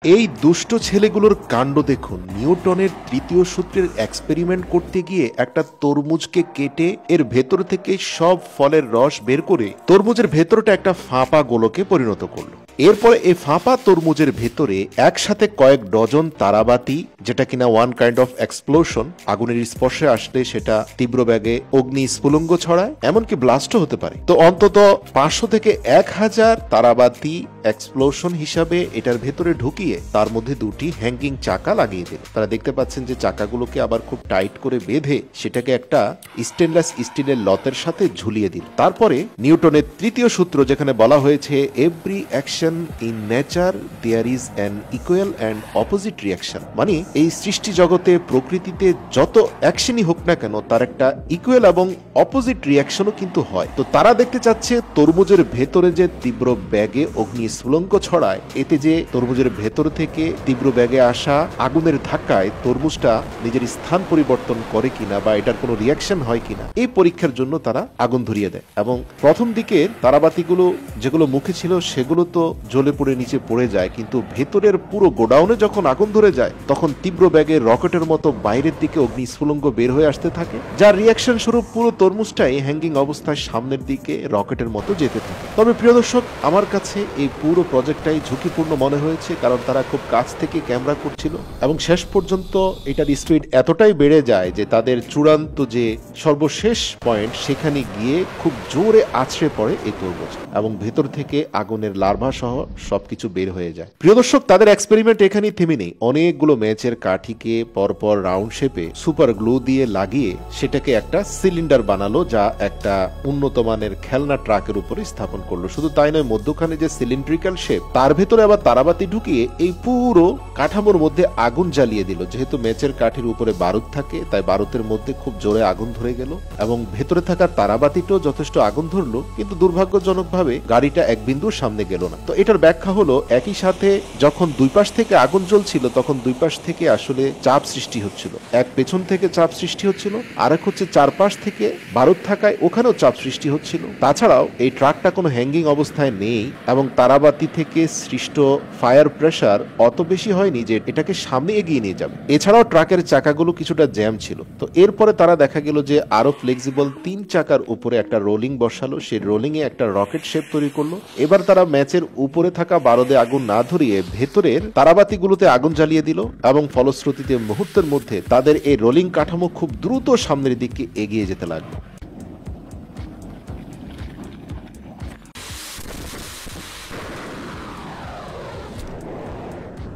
এই দুষ্ট ছেলেগুলোর কাণ্ড দেখুন। নিউটনের তৃতীয় সূত্রের এক্সপেরিমেন্ট করতে গিয়ে একটা তরমুজকে কেটে এর ভেতর থেকে সব ফলের রস বের করে তরমুজের ভেতরটা একটা ফাঁপা গোলকে পরিণত করলো। এরপরে এই ফাঁপা তরমুজের ভেতরে একসাথে কয়েক ডজন তারাবাতি, যেটা কিনা ওয়ান কাইন্ড অফ এক্সপ্লোশন, আগুনের স্পর্শে আসলে সেটা তীব্র বেগে অগ্নি স্ফুলঙ্গ ছড়ায়, এমনকি ব্লাস্টও হতে পারে। তো অন্তত 500 থেকে 1000 তারাবাতি এক্সপ্লোশন হিসাবে এটার ভেতরে ঢুকিয়ে তার মধ্যে দুটি হ্যাঙ্গিং চাকা লাগিয়ে দিল। তারা দেখতে পাচ্ছেন যে চাকাগুলোকে আবার খুব টাইট করে বেঁধে সেটাকে একটা স্টেনলেস স্টিলের লতের সাথে ঝুলিয়ে দিল। তারপরে নিউটনের তৃতীয় সূত্র, যেখানে বলা হয়েছে every action in nature there is an equal and opposite reaction, মানে এই সৃষ্টি জগতে প্রকৃতিতে যত অ্যাকশনই হোক না কেন তার একটা ইকুয়াল এবং অপোজিট রিয়াকশনও কিন্তু হয়। তো তারা দেখতে চাচ্ছে তরমুজের ভেতরে যে তীব্র ব্যাগে অগ্নি স্ফুলঙ্গ ছড়ায়, এতে যে তরমুজের ভেতর থেকে তীব্র ব্যাগে আসা আগুনের ধাক্কায় তরমুজটা নিজের স্থান পরিবর্তন করে কিনা বা এটার কোনো রিয়াকশন হয় কিনা, এই পরীক্ষার জন্য তারা আগুন ধরিয়ে দেয়। এবং প্রথম দিকের তারাবাতিগুলো যেগুলো মুখে ছিল সেগুলো তো জ্বলে পড়ে নিচে পড়ে যায়, কিন্তু ভেতরের পুরো গোডাউনে যখন আগুন ধরে যায় তখন তীব্র ব্যাগে রকেটের মতো বাইরের দিকে অগ্নি স্ফুলঙ্গ বের হয়ে আসতে থাকে, যার রিয়াকশন স্বরূপ পুরো তরমুজটাই হ্যাঙ্গিং অবস্থায় সামনের দিকে রকেটের মতো যেতে থাকে। তবে প্রিয় দর্শক, আমার কাছে এই পুরো প্রজেক্টটাই ঝুঁকিপূর্ণ মনে হয়েছে, কারণ তারা খুব কাছ থেকে ক্যামেরা করছিল এবং শেষ পর্যন্ত এটার স্পিড এতটাই বেড়ে যায় যে তাদের চূড়ান্ত যে সর্বশেষ পয়েন্ট সেখানে গিয়ে খুব জোরে আছড়ে পড়ে এই তরমুজ এবং ভেতর থেকে আগুনের লার্ভা সহ সবকিছু বের হয়ে যায়। প্রিয় দর্শক, তাদের এক্সপেরিমেন্ট এখানেই থেমে নেই। অনেকগুলো ম্যাচের কাঠিকে পরপর রাউন্ড শেপে সুপার গ্লু দিয়ে লাগিয়ে সেটাকে একটা সিলিন্ডার বানালো, যা একটা উন্নত মানের খেলনা ট্রাকের উপরে স্থাপন করলো। শুধু তাই নয়, মধ্যখানে যে সিলিন্ড্রিক্যাল শেপ তার ভেতরে আবার তারাবাতি ঢুকিয়ে এই পুরো কাঠামোর মধ্যে আগুন জ্বালিয়ে দিল। যেহেতু ম্যাচের কাঠির উপরে বারুদ থাকে তাই বারুদের মধ্যে খুব জোরে আগুন ধরে গেল এবং ভেতরে থাকা তারাবাতিটাও যথেষ্ট আগুন ধরলো, কিন্তু দুর্ভাগ্যজনকভাবে গাড়িটা এক বিন্দুর সামনে গেল না। তো এটার ব্যাখ্যা হলো, একই সাথে যখন দুই পাশ থেকে আগুন জ্বলছিল তখন দুই পাশ থেকে আসলে চাপ সৃষ্টি হচ্ছিল। এক পেছন থেকে চাপ সৃষ্টি হচ্ছিল, আরেক হচ্ছে চারপাশ থেকে বারুদ থাকায় ওখানেও চাপ সৃষ্টি হচ্ছিল। তাছাড়াও এই ট্রাকটা কোনো হ্যাঙ্গিং অবস্থায় নেই এবং তারাবাতি থেকে সৃষ্ট ফায়ার প্রেসার অত বেশি হয়নি যে এটাকে সামনে এগিয়ে নিয়ে যাবে। এছাড়াও ট্রাকের চাকাগুলো কিছুটা জ্যাম ছিল। তো এরপরে তারা দেখা গেল যে আরো ফ্লেক্সিবল 3 চাকার উপরে একটা রোলিং বসালো, সেই রোলিং এ একটা রকেট শেপ তৈরি করলো। এবার তারা ম্যাচের উপরে থাকা বারুদে আগুন না ধরিয়ে ভেতরের তারাবাতিগুলোতে আগুন জ্বালিয়ে দিল এবং ফলশ্রুতিতে মুহূর্তের মধ্যে তাদের এই রোলিং কাঠামো খুব দ্রুত সামনের দিকে এগিয়ে যেতে লাগলো।